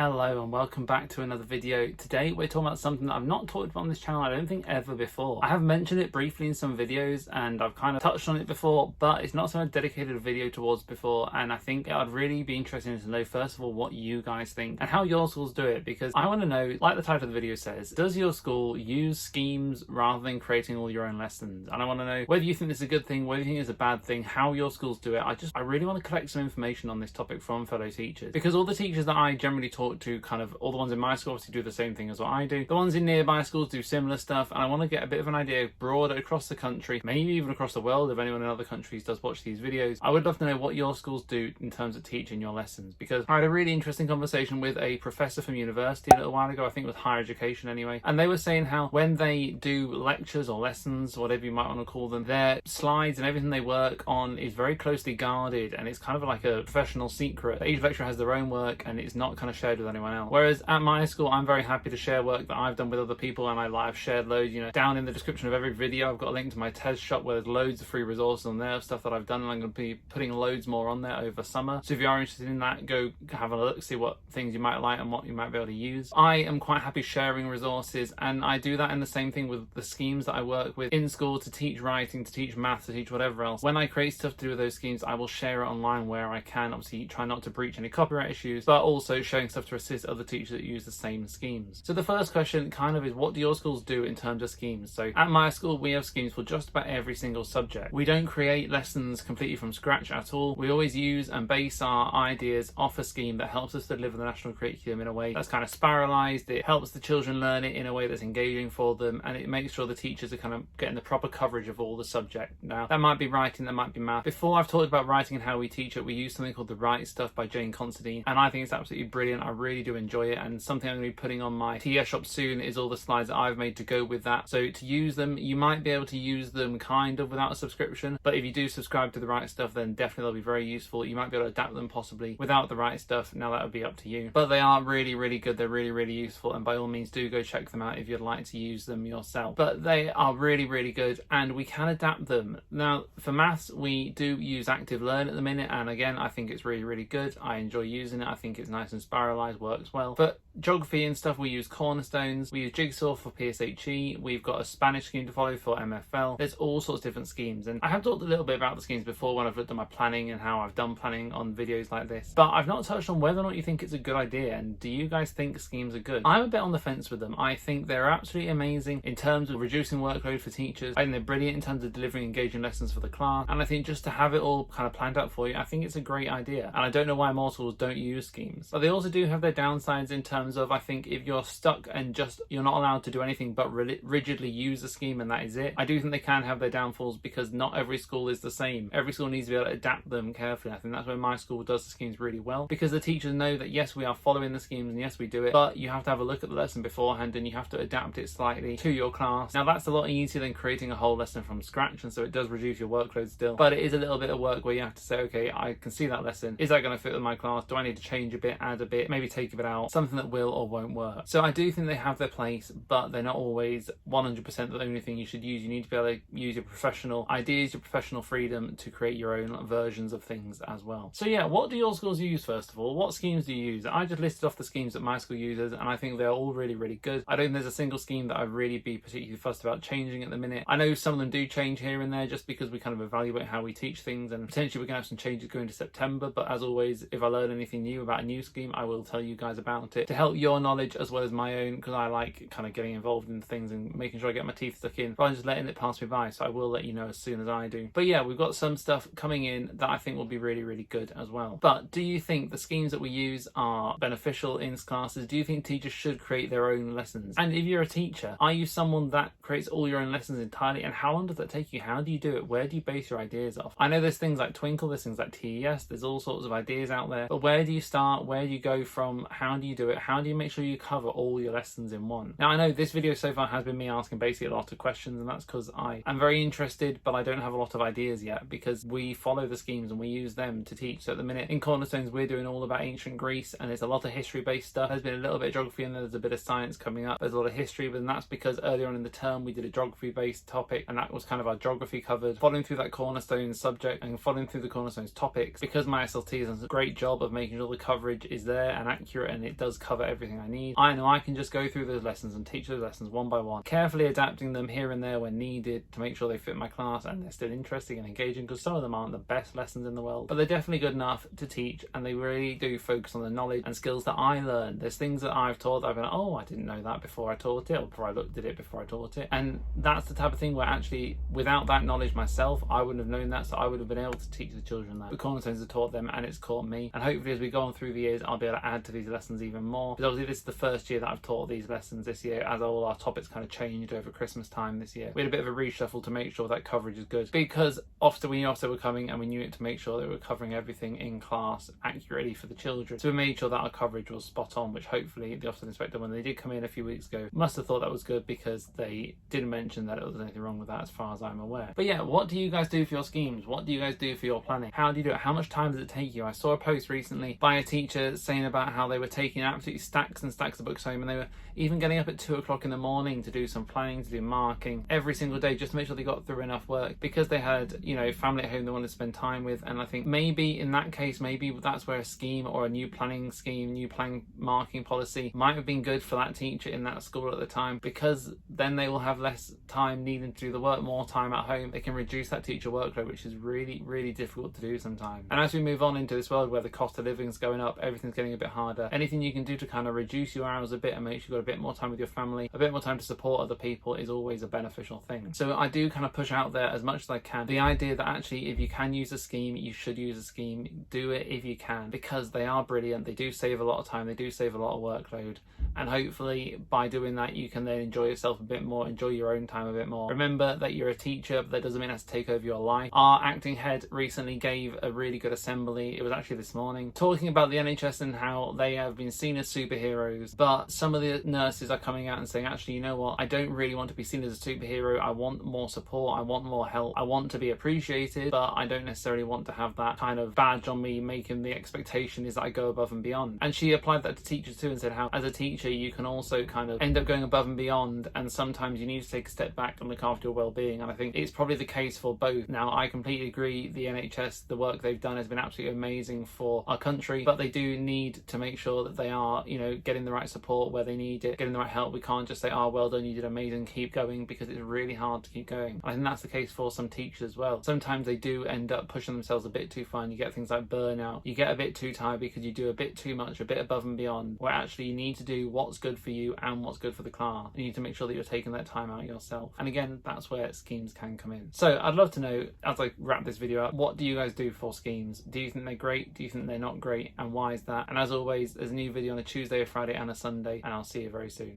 Hello and welcome back to another video. Today we're talking about something that I've not talked about on this channel I don't think ever before. I have mentioned it briefly in some videos and I've kind of touched on it before, but it's not something I've dedicated a video towards before, and I think I'd really be interested to know first of all what you guys think and how your schools do it, because I want to know, like the title of the video says, does your school use schemes rather than creating all your own lessons? And I want to know whether you think this is a good thing, whether you think it's a bad thing, how your schools do it. I really want to collect some information on this topic from fellow teachers, because all the teachers that I generally talk to, kind of all the ones in my school obviously do the same thing as what I do. The ones in nearby schools do similar stuff, and I want to get a bit of an idea broader across the country, maybe even across the world if anyone in other countries does watch these videos. I would love to know what your schools do in terms of teaching your lessons, because I had a really interesting conversation with a professor from university a little while ago, I think it was higher education anyway, and they were saying how when they do lectures or lessons, whatever you might want to call them, their slides and everything they work on is very closely guarded, and it's kind of like a professional secret. Each lecturer has their own work and it's not kind of shared with anyone else. Whereas at my school, I'm very happy to share work that I've done with other people, and I've shared loads, down in the description of every video I've got a link to my TES shop where there's loads of free resources on there of stuff that I've done, and I'm going to be putting loads more on there over summer. So if you are interested in that, go have a look, see what things you might like and what you might be able to use. I am quite happy sharing resources, and I do that in the same thing with the schemes that I work with in school to teach writing, to teach maths, to teach whatever else. When I create stuff to do with those schemes, I will share it online where I can, obviously try not to breach any copyright issues, but also sharing stuff to assist other teachers that use the same schemes. So the first question kind of is, what do your schools do in terms of schemes? So at my school, we have schemes for just about every single subject. We don't create lessons completely from scratch at all. We always use and base our ideas off a scheme that helps us deliver the national curriculum in a way that's kind of spiralized. It helps the children learn it in a way that's engaging for them, and it makes sure the teachers are kind of getting the proper coverage of all the subject. Now, that might be writing, that might be math. Before I've talked about writing and how we teach it, we use something called The Right Stuff by Jane Considine, and I think it's absolutely brilliant. I really do enjoy it, and something I'm going to be putting on my TS shop soon is all the slides that I've made to go with that. So to use them, you might be able to use them kind of without a subscription, but if you do subscribe to The Right Stuff, then definitely they'll be very useful. You might be able to adapt them possibly without The Right Stuff. Now that would be up to you, but they are really, really good. They're really, really useful, and by all means do go check them out if you'd like to use them yourself. But they are really, really good, and we can adapt them. Now for maths, we do use Active Learn at the minute, and again, I think it's really, really good. I enjoy using it. I think it's nice and spiralized, works well. But geography and stuff, we use Cornerstones, we use Jigsaw for PSHE, we've got a Spanish scheme to follow for MFL. There's all sorts of different schemes, and I have talked a little bit about the schemes before when I've looked at my planning and how I've done planning on videos like this, but I've not touched on whether or not you think it's a good idea, and do you guys think schemes are good? I'm a bit on the fence with them. I think they're absolutely amazing in terms of reducing workload for teachers. I think they're brilliant in terms of delivering engaging lessons for the class, and I think just to have it all kind of planned out for you, I think it's a great idea, and I don't know why more schools don't use schemes. But they also do have their downsides in terms of, I think if you're stuck and just you're not allowed to do anything but rigidly use a scheme and that is it, I do think they can have their downfalls, because not every school is the same. Every school needs to be able to adapt them carefully. I think that's where my school does the schemes really well, because the teachers know that yes, we are following the schemes and yes, we do it, but you have to have a look at the lesson beforehand and you have to adapt it slightly to your class. Now that's a lot easier than creating a whole lesson from scratch, and so it does reduce your workload still, but it is a little bit of work where you have to say, okay, I can see that lesson, is that going to fit with my class? Do I need to change a bit, add a bit, maybe take a bit out, something that will or won't work? So I do think they have their place, but they're not always 100% the only thing you should use. You need to be able to use your professional ideas, your professional freedom to create your own versions of things as well. So yeah, what do your schools use first of all? What schemes do you use? I just listed off the schemes that my school uses, and I think they're all really, really good. I don't think there's a single scheme that I'd really be particularly fussed about changing at the minute. I know some of them do change here and there just because we kind of evaluate how we teach things, and potentially we're going to have some changes going to September, but as always, if I learn anything new about a new scheme, I will tell you guys about it to help your knowledge as well as my own, because I like kind of getting involved in things and making sure I get my teeth stuck in rather than just letting it pass me by. So I will let you know as soon as I do. But yeah, we've got some stuff coming in that I think will be really, really good as well. But do you think the schemes that we use are beneficial in classes? Do you think teachers should create their own lessons? And if you're a teacher, are you someone that creates all your own lessons entirely? And how long does that take you? How do you do it? Where do you base your ideas off? I know there's things like Twinkle, there's things like TES, there's all sorts of ideas out there, but where do you start? Where do you go from? How do you do it? how do you make sure you cover all your lessons in one? Now I know this video so far has been me asking basically a lot of questions, and that's because I am very interested, but I don't have a lot of ideas yet, because we follow the schemes and we use them to teach. So at the minute in Cornerstones we're doing all about ancient Greece, and it's a lot of history based stuff. There's been a little bit of geography and there's a bit of science coming up. There's a lot of history, but that's because earlier on in the term we did a geography based topic, and that was kind of our geography covered. Following through that Cornerstones subject and following through the Cornerstones topics, because my SLT does a great job of making sure the coverage is there and accurate and it does cover everything I need, I know I can just go through those lessons and teach those lessons one by one, carefully adapting them here and there when needed to make sure they fit my class and they're still interesting and engaging, because some of them aren't the best lessons in the world, but they're definitely good enough to teach, and they really do focus on the knowledge and skills that I learned. There's things that I've taught that I've been like, oh, I didn't know that before I taught it, or before I looked at it before I taught it, and that's the type of thing where actually without that knowledge myself I wouldn't have known that, so I would have been able to teach the children that. The Cornerstones have taught them and it's taught me, and hopefully as we go on through the years I'll be able to add to these lessons even more, because obviously this is the first year that I've taught these lessons this year, as all our topics kind of changed over Christmas time this year. We had a bit of a reshuffle to make sure that coverage is good, because Ofsted, we knew Ofsted were coming and we knew it to make sure that we were covering everything in class accurately for the children, so we made sure that our coverage was spot on, which hopefully the Ofsted inspector, when they did come in a few weeks ago, must have thought that was good, because they didn't mention that there was anything wrong with that as far as I'm aware. But yeah, what do you guys do for your schemes? What do you guys do for your planning? How do you do it? How much time does it take you? I saw a post recently by a teacher saying about how they were taking absolutely stacks and stacks of books home, and they were even getting up at 2 o'clock in the morning to do some planning, to do marking every single day, just to make sure they got through enough work, because they had, you know, family at home they wanted to spend time with. And I think maybe in that case, maybe that's where a scheme or a new planning scheme, new planning marking policy might have been good for that teacher in that school at the time, because then they will have less time needing to do the work, more time at home. They can reduce that teacher workload, which is really, really difficult to do sometimes. And as we move on into this world where the cost of living is going up, everything's getting a bit harder, anything you can do to kind of reduce your hours a bit and make sure you've got a bit more time with your family, a bit more time to support other people, is always a beneficial thing. So I do kind of push out there as much as I can the idea that actually if you can use a scheme, you should use a scheme. Do it if you can, because they are brilliant. They do save a lot of time, they do save a lot of workload, and hopefully by doing that you can then enjoy yourself a bit more, enjoy your own time a bit more. Remember that you're a teacher, but that doesn't mean it has to take over your life. Our acting head recently gave a really good assembly, it was actually this morning, talking about the NHS and how they have been seen as superheroes, but some of the nurses are coming out and saying, actually, you know what, I don't really want to be seen as a superhero. I want more support, I want more help, I want to be appreciated, but I don't necessarily want to have that kind of badge on me making the expectation is that I go above and beyond. And she applied that to teachers too, and said how as a teacher you can also kind of end up going above and beyond, and sometimes you need to take a step back and look after your well-being. And I think it's probably the case for both. Now I completely agree, the NHS, the work they've done has been absolutely amazing for our country, but they do need to make sure that they are, you know, getting the right support where they need it, getting the right help. We can't just say, oh, well done, you did amazing, keep going, because it's really hard to keep going. I think that's the case for some teachers as well. Sometimes they do end up pushing themselves a bit too far, and you get things like burnout. You get a bit too tired because you do a bit too much, a bit above and beyond, where actually you need to do what's good for you and what's good for the class. You need to make sure that you're taking that time out yourself. And again, that's where schemes can come in. So I'd love to know, as I wrap this video up, what do you guys do for schemes? Do you think they're great? Do you think they're not great? And why is that? And as always, there's a new video on a Tuesday, a Friday and a Sunday, and I'll see you very soon.